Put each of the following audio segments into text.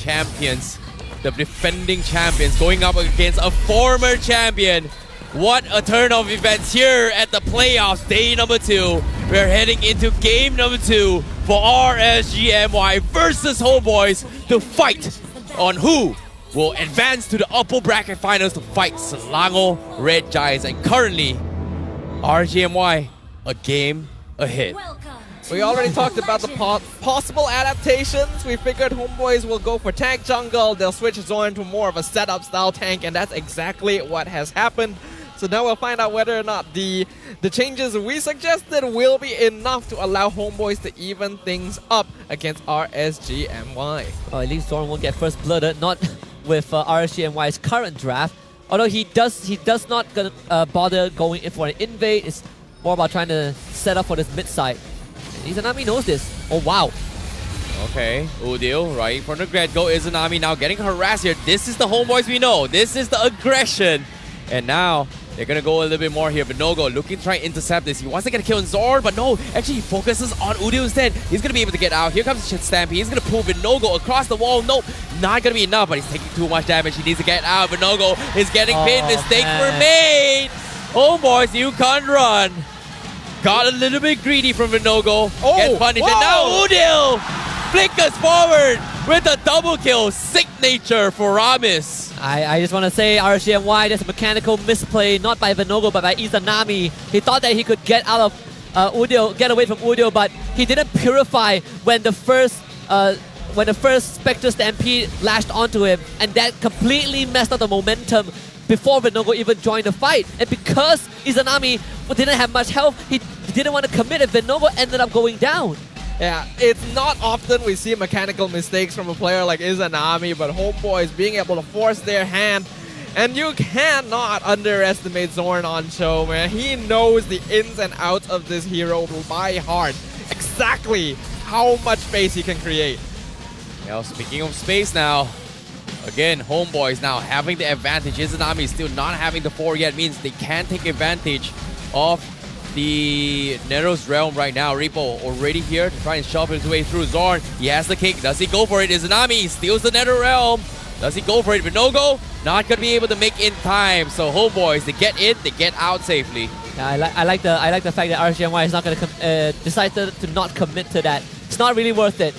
champions, the defending champions, going up against a former champion. What a turn of events here at the playoffs, day number 2. We're heading into game number 2 for RSGMY versus Homeboys to fight on who will advance to the upper bracket finals to fight Selangor Red Giants. And currently, RSGMY a game ahead. We already talked about the possible adaptations. We figured Homeboys will go for tank jungle. They'll switch Zorn to more of a setup style tank, and that's exactly what has happened. So now we'll find out whether or not the changes we suggested will be enough to allow Homeboys to even things up against RSGMY. At least Zorn won't get first blooded, not with RSGMY's current draft. Although he does not bother going in for an invade. It's more about trying to set up for this mid side. Izanami knows this. Oh wow. Okay, Udil right from the get-go. Izanami now getting harassed here. This is the Homeboys we know. This is the aggression. And now they're gonna go a little bit more here. Vinogo looking to try and intercept this. He wants to get a kill on Zorn, but no, actually he focuses on Udil instead. He's gonna be able to get out. Here comes Stampy. He's gonna pull Vinogo across the wall. Nope, not gonna be enough, but he's taking too much damage. He needs to get out. Vinogo is getting pinned. Mistakes were made. Homeboys, you can't run. Got a little bit greedy from Vinogo. Gets punished. And now Udil flickers forward with a double kill. Signature for Ramis. I just want to say RSGMY, there's a mechanical misplay, not by Vinogo, but by Izanami. He thought that he could get out of Udil, get away from Udil, but he didn't purify when the first Spectre Stampede lashed onto him, and that completely messed up the momentum before Vinogo even joined the fight. And because Izanami didn't have much health, he didn't want to commit, and Vinogo ended up going down. Yeah, it's not often we see mechanical mistakes from a player like Izanami, but Homeboys being able to force their hand. And you cannot underestimate Zorn on show, man. He knows the ins and outs of this hero by heart. Exactly how much space he can create. Now, speaking of space now, again, Homeboys now having the advantage. Izanami still not having the 4 yet, means they can take advantage of the Nero's realm right now. Repo already here to try and shove his way through Zorn. He has the kick. Does he go for it? Izanami steals the Nether realm. Does he go for it? Vinogo not going to be able to make in time. So Homeboys, they get in, they get out safely. Yeah, I like the fact that RSGMY is not going to decided to not commit to that. It's not really worth it.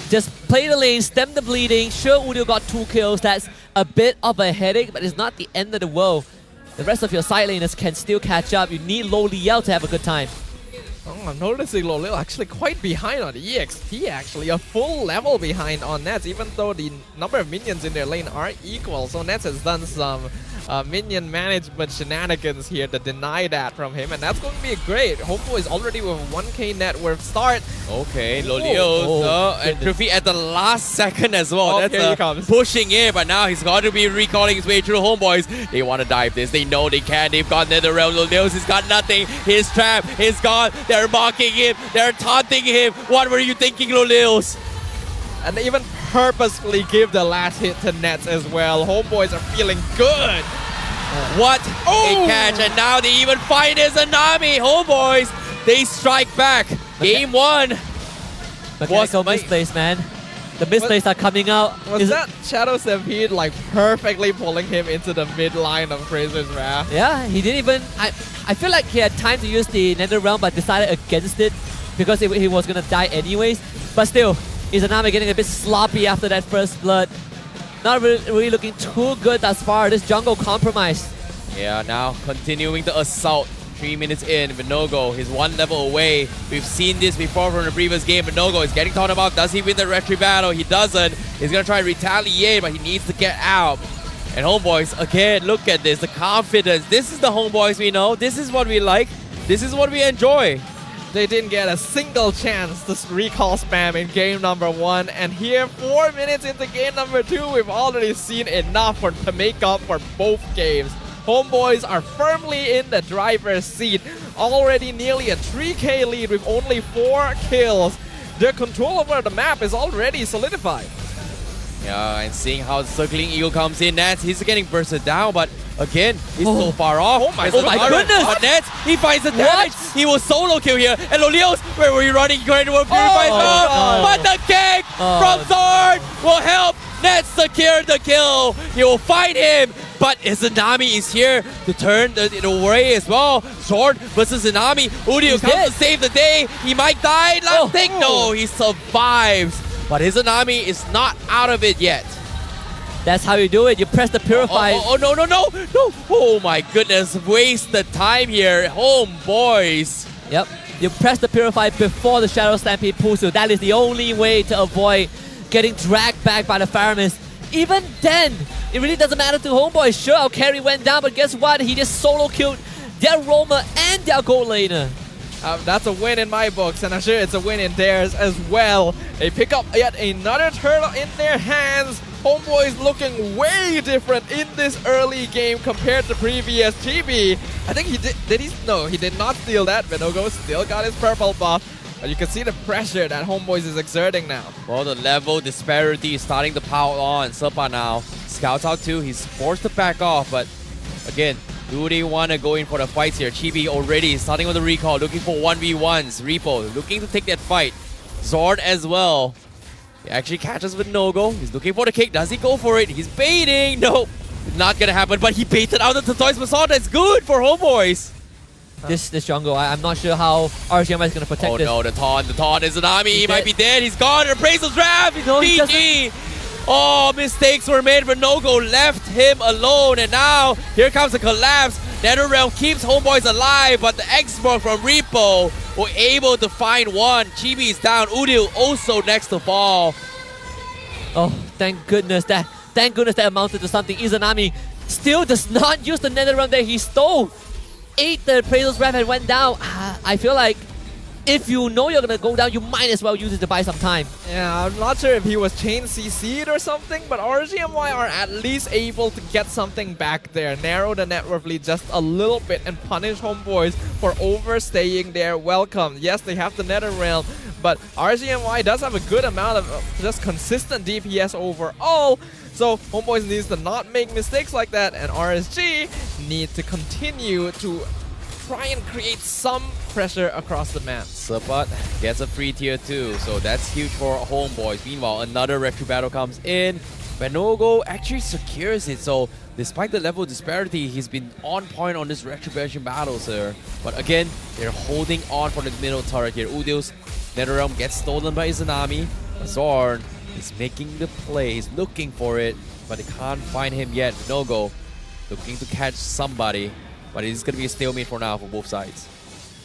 Just play the lane, stem the bleeding. Sure, Udil got 2 kills. That's a bit of a headache, but it's not the end of the world. The rest of your side laners can still catch up. You need Lo Liao to have a good time. Oh, I'm noticing Lo Liao actually quite behind on EXP, actually. A full level behind on Nets, even though the number of minions in their lane are equal. So Nets has done some minion management shenanigans here to deny that from him, and that's going to be great. Homeboy is already with a 1k net worth start. Okay, Lo Liao and Triffy at the last second as well. Okay, that's he comes. Pushing in, but now he's got to be recalling his way through. Homeboys, they want to dive this. They know they can. They've got Nether Realm. Lo Liao's has got nothing. His trap is gone. They're mocking him. They're taunting him. What were you thinking, Lo Liao's? And they even purposefully give the last hit to Nets as well. Homeboys are feeling good. What a catch, and now they even find Izanami. Homeboys, they strike back. Game 1. Mechanical misplays, man. The misplays are coming out. Was that Shadow Stampede like perfectly pulling him into the mid line of Fraser's Wrath? Yeah, he didn't even... I feel like he had time to use the Nether Realm, but decided against it because he was going to die anyways. But still, Izanami getting a bit sloppy after that first blood. Not really looking too good thus far. This jungle compromised. Yeah, now continuing the assault. 3 minutes in, Vinogo is 1 level away. We've seen this before from the previous game. Vinogo is getting talked about. Does he win the retry battle? He doesn't. He's going to try and retaliate, but he needs to get out. And Homeboys, again, look at this. The confidence. This is the Homeboys we know. This is what we like. This is what we enjoy. They didn't get a single chance to recall spam in game number 1. And here, 4 minutes into game number 2, we've already seen enough to make up for both games. Homeboys are firmly in the driver's seat. Already nearly a 3k lead with only 4 kills. Their control over the map is already solidified. Yeah, and seeing how Circling Eagle comes in, Nats, he's getting bursted down, but again, he's so far off. Oh my goodness! But Nats, he finds the damage. He will solo kill here. And Lo Liao's, where were you running? Going to purify but the kick from Zorn will help Let's secure the kill. He will fight him. But Izanami is here to turn it away as well. Sword versus Izanami. Udio comes to save the day. He might die. Last thing. No, he survives. But Izanami is not out of it yet. That's how you do it. You press the Purify. Oh, no. Oh my goodness. Waste the time here. Homeboys. Yep. You press the Purify before the Shadow Stampede pulls you. That is the only way to avoid getting dragged back by the Fire Mist. Even then, it really doesn't matter to Homeboy. Sure, our carry went down, but guess what? He just solo killed their roamer and their gold laner. That's a win in my books, and I'm sure it's a win in theirs as well. They pick up yet another turtle in their hands. Homeboy's looking way different in this early game compared to previous GB. I think he did. No, he did not steal that. Venogo still got his purple buff. But you can see the pressure that Homeboys is exerting now. Well, the level disparity is starting to pile on. Sepa now scouts out too. He's forced to back off, but again, do they want to go in for the fights here? Chibi already starting with the recall, looking for 1v1s. Repo looking to take that fight. Zord as well. He actually catches with no-go. He's looking for the kick. Does he go for it? He's baiting. No, not gonna happen. But he baited out the Tortoise Massage. That's good for Homeboys. This jungle, I'm not sure how RSG is going to protect this. Oh no, the taunt is an army. He might be dead. He's gone. Appraisal's draft. No, GG. Oh, mistakes were made, but no-go left him alone. And now, here comes the collapse. NetherRealm keeps Homeboys alive, but the export from Repo were able to find one. Chibi is down. Udil also next to fall. Oh, thank goodness that amounted to something. Izanami still does not use the NetherRealm that he stole. 8 the Appraisal's Wrath and went down. I feel like if you know you're gonna go down, you might as well use it to buy some time. Yeah, I'm not sure if he was chain CC'd or something, but RGMY are at least able to get something back there. Narrow the net worth lead just a little bit and punish Homeboys for overstaying their welcome. Yes, they have the NetherRealm, but RGMY does have a good amount of just consistent DPS overall. So Homeboys needs to not make mistakes like that, and RSG need to continue to try and create some pressure across the map. Sabat gets a free tier 2, so that's huge for Homeboys. Meanwhile, another retro battle comes in. Venogo actually secures it, so despite the level disparity, he's been on point on this retribution battle, sir. But again, they're holding on for the middle turret here. Udil's NetherRealm gets stolen by Izanami. Zorn is making the play, he's looking for it, but they can't find him yet. Venogo looking to catch somebody, but it's going to be a stalemate for now for both sides.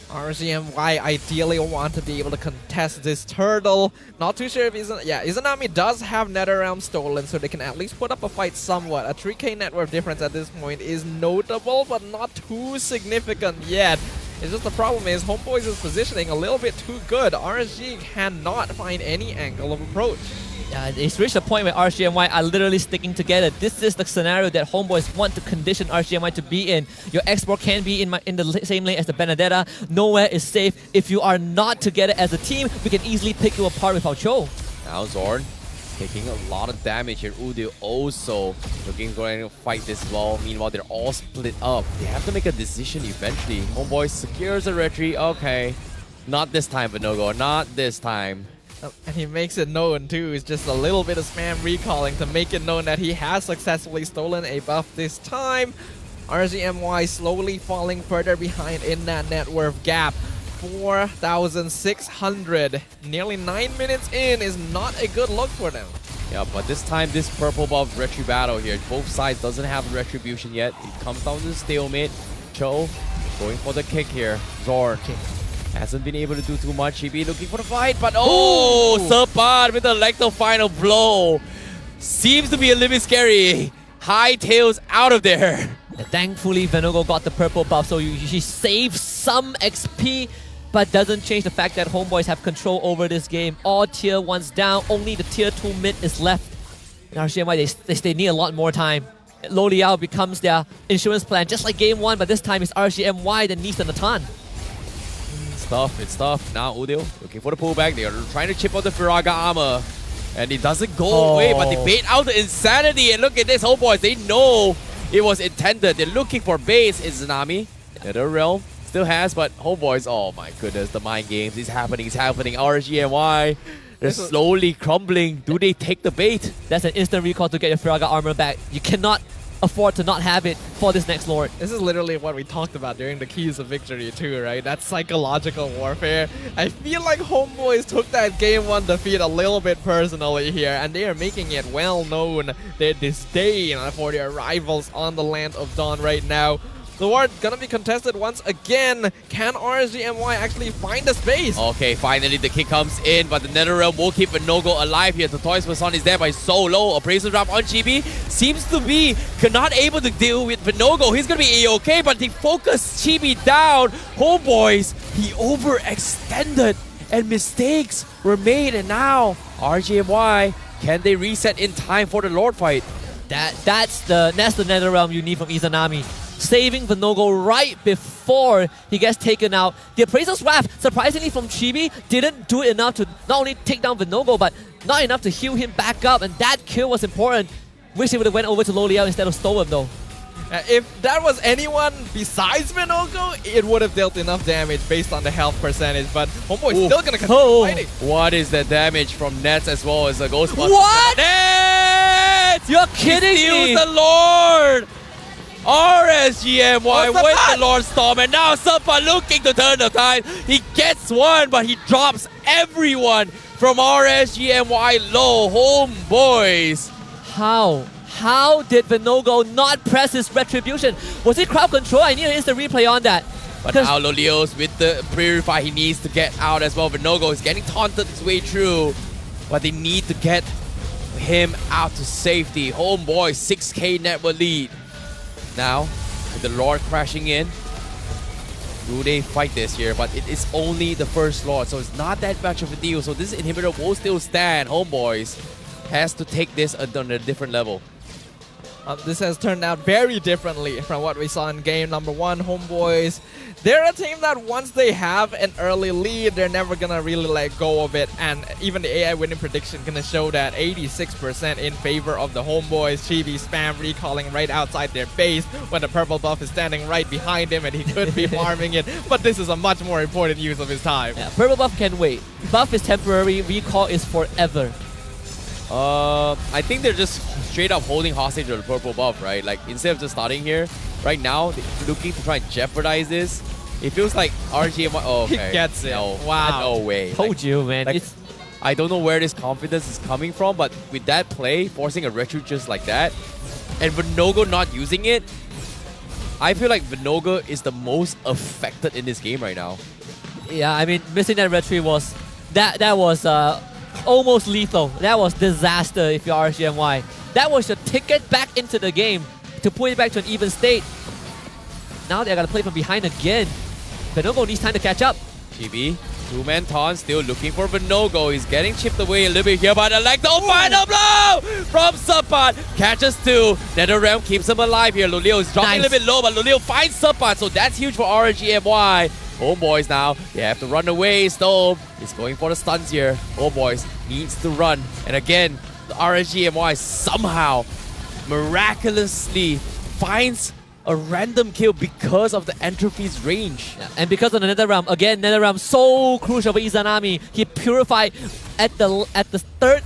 RGMY ideally want to be able to contest this turtle. Not too sure if Izanami does have NetherRealm stolen, so they can at least put up a fight somewhat. A 3k net worth difference at this point is notable, but not too significant yet. It's just the problem is Homeboys is positioning a little bit too good. RSG cannot find any angle of approach. It's reached a point where RGMY are literally sticking together. This is the scenario that Homeboys want to condition RGMY to be in. Your export can be in the same lane as the Benedetta. Nowhere is safe. If you are not together as a team, we can easily pick you apart with our Cho. Now Zorn taking a lot of damage here. Udil also looking to fight this wall. Meanwhile, they're all split up. They have to make a decision eventually. Homeboy secures a retreat. Okay. Not this time, Venogo. Not this time. And he makes it known too. It's just a little bit of spam recalling to make it known that he has successfully stolen a buff this time. RGMY slowly falling further behind in that net worth gap. 4,600. Nearly 9 minutes in is not a good look for them. Yeah, but this time, this purple buff retri battle here, both sides doesn't have retribution yet. It comes down to stalemate. Cho going for the kick here. Zorn hasn't been able to do too much. He be looking for the fight, but Sabat with the lethal final blow. Seems to be a little bit scary. Hightails out of there. Thankfully, Venogo got the purple buff, so he saves some XP, but doesn't change the fact that Homeboys have control over this game. All tier 1s down, only the tier 2 mid is left. In RCMY, they need a lot more time. Lo Liao becomes their insurance plan, just like game 1, but this time it's RCMY that needs the Natan. It's tough. Now Udil looking for the pullback. They are trying to chip out the Firaga armor. And it doesn't go away, but they bait out the insanity. And look at this, Homeboys. They know it was intended. They're looking for base. It's Zanami. NetherRealm still has, but Homeboys, oh my goodness, the mind games is happening. RSG and Y. They're slowly crumbling. Do they take the bait? That's an instant recall to get your Firaga armor back. You cannot afford to not have it for this next Lord. This is literally what we talked about during the keys of victory too, right? That's psychological warfare. I feel like Homeboys took that game 1 defeat a little bit personally here, and they are making it well known their disdain for their rivals on the land of Dawn right now. The war gonna be contested once again. Can RSGMY actually find the space? Okay, finally the kick comes in, but the NetherRealm will keep Vinogo alive here. The Toys Person is there by so low. Appraisal drop on Chibi. Seems to be not able to deal with Vinogo. He's gonna be A-okay, but they focus Chibi down. Homeboys, he overextended and mistakes were made, and now RGMY, can they reset in time for the Lord fight? That's the NetherRealm you need from Izanami. Saving Vinogo right before he gets taken out. The Appraiser's Wrath, surprisingly from Chibi, didn't do enough to not only take down Vinogo, but not enough to heal him back up, and that kill was important. Wish he would have went over to Lo Liao instead of stole him though. If that was anyone besides Vinogo, it would have dealt enough damage based on the health percentage, but Homeboy's still gonna continue fighting. What is the damage from Nets as well as a Ghostbuster? What? Nets! You're kidding me! the Lord! RSGMY with the Lord Storm, and now Suppa looking to turn the tide. He gets one, but he drops everyone from RSGMY low. Homeboys. How did Vinogo not press his retribution? Was it crowd control? I need an instant replay on that. But now Lolios with the Purify, he needs to get out as well. Vinogo is getting taunted his way through, but they need to get him out to safety. Homeboy, 6k network lead. Now, with the Lord crashing in, do they fight this here? But it is only the first Lord, so it's not that much of a deal. So this inhibitor will still stand. Homeboys has to take this on a different level. This has turned out very differently from what we saw in game number 1. Homeboys, they're a team that once they have an early lead, they're never gonna really let go of it. And even the AI winning prediction gonna show that 86% in favor of the Homeboys. Chibi spam recalling right outside their base when the purple buff is standing right behind him and he could be farming it. But this is a much more important use of his time. Yeah, purple buff can wait. Buff is temporary, recall is forever. I think they're just straight up holding hostage to the purple buff, right? Like, instead of just starting here, right now, they're looking to try and jeopardize this. It feels like RGMY. Oh, okay. He gets it. No, wow. No way. Told you, man. Like, I don't know where this confidence is coming from, but with that play, forcing a retro just like that, and Vinogo not using it, I feel like Vinogo is the most affected in this game right now. Yeah, I mean, missing that retreat was that was almost lethal. That was disaster if you're RSGMY. That was your ticket back into the game to put it back to an even state. Now they're gonna play from behind again. Vinogo needs time to catch up. GB, two-man taunt, still looking for Vinogo. He's getting chipped away a little bit here, but like the final blow from Suppat. Catches two. NetherRealm keeps him alive here. Lulio is dropping a little bit low, but Lulio finds Suppat, so that's huge for RSGMY. Homeboys now, they have to run away. Stove is going for the stuns here. Homeboys needs to run. And again, the RSGMY somehow miraculously finds a random kill because of the Entropy's range. Yeah, and because of the NetherRealm, again, NetherRealm so crucial for Izanami. He purified at the third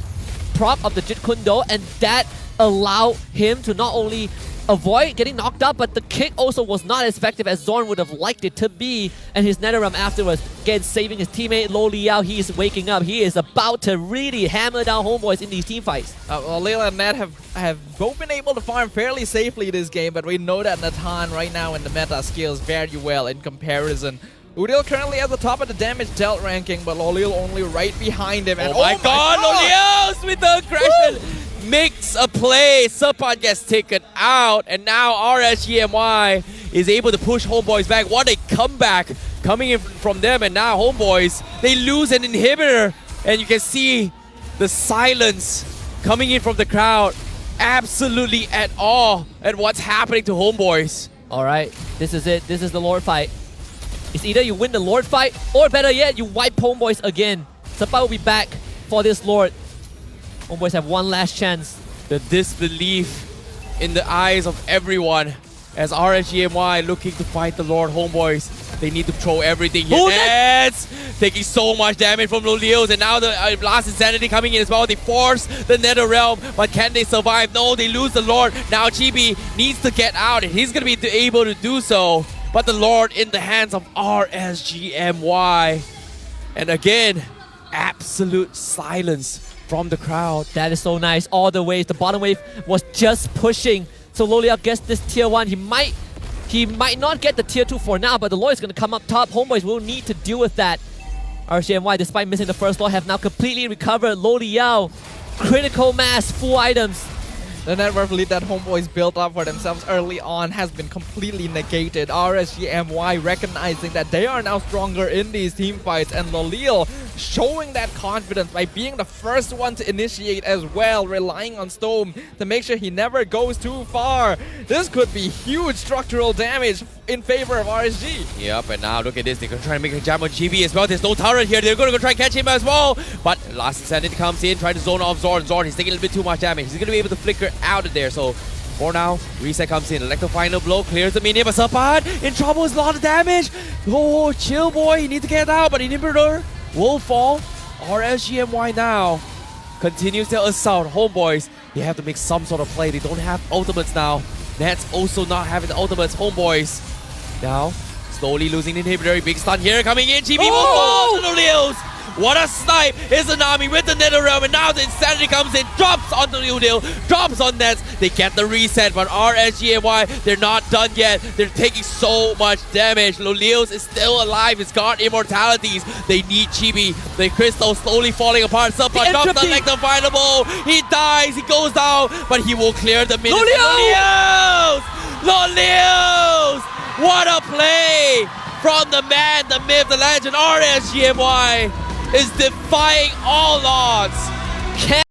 prop of the Jeet Kune Do, and that allowed him to not only avoid getting knocked out, but the kick also was not as effective as Zorn would have liked it to be. And his NetherRealm afterwards, again, saving his teammate Lo Liao. He is waking up. He is about to really hammer down Homeboys in these team fights. Well, Leela and Nat have both been able to farm fairly safely this game, but we know that Natan right now in the meta scales very well in comparison. Udil currently at the top of the damage dealt ranking, but Lolil only right behind him. And oh my god, Lolios with the aggression! Woo! Makes a play, Suppat gets taken out, and now RSGMY is able to push Homeboys back. What a comeback coming in from them, and now Homeboys, they lose an inhibitor, and you can see the silence coming in from the crowd. Absolutely at awe at what's happening to Homeboys. Alright, this is it. This is the Lord fight. It's either you win the Lord fight, or better yet, you wipe Homeboys again. Suppat will be back for this Lord. Homeboys have one last chance. The disbelief in the eyes of everyone as RSGMY looking to fight the Lord homeboys. They need to throw everything here. Oh, Nets taking so much damage from Lolios, and now the last Insanity coming in as well. They force the Nether Realm, but can they survive? No, they lose the Lord. Now Chibi needs to get out, and he's going to be able to do so. But the Lord in the hands of RSGMY. And again, absolute silence from the crowd. That is so nice. All the waves. The bottom wave was just pushing. So Lolia gets this tier 1. He might not get the tier 2 for now, but the Lord is going to come up top. Homeboys will need to deal with that. RSGMY, despite missing the first Lord, have now completely recovered. Loliao, critical mass, full items. The net worth lead that Homeboys built up for themselves early on has been completely negated. RSGMY recognizing that they are now stronger in these team fights, and Lolil showing that confidence by being the first one to initiate as well, relying on Storm to make sure he never goes too far. This could be huge structural damage in favor of RSG. Yep, and now look at this. They're going to try to make a jam on GB as well. There's no turret here. They're going to go try and catch him as well. But last Insanity comes in, trying to zone off Zorn. Zorn, he's taking a little bit too much damage. He's going to be able to flicker out of there. So for now, Reset comes in. Electro final blow, clears the minion, but Sapan in trouble. Is a lot of damage. Oh, chill boy. He needs to get out, but Inhibitor will fall. RSGMY now continues their assault. Homeboys, they have to make some sort of play. They don't have ultimates now. Nets also not having the ultimates. Homeboys now slowly losing the inhibitor. Big stun here coming in. GB will fall to the Leos. What a snipe is Tsunami with the Nether Realm, and now the Insanity comes in, drops onto Udil, drops on Nets. They get the reset, but RSGMY, they're not done yet. They're taking so much damage. Lolios is still alive. It's got immortalities. They need Chibi. The crystal slowly falling apart. Suppa drops the electrifiable. He dies. He goes down, but he will clear the minions. Lolios! Lolios! What a play from the man, the myth, the legend. RSGMY is defying all odds.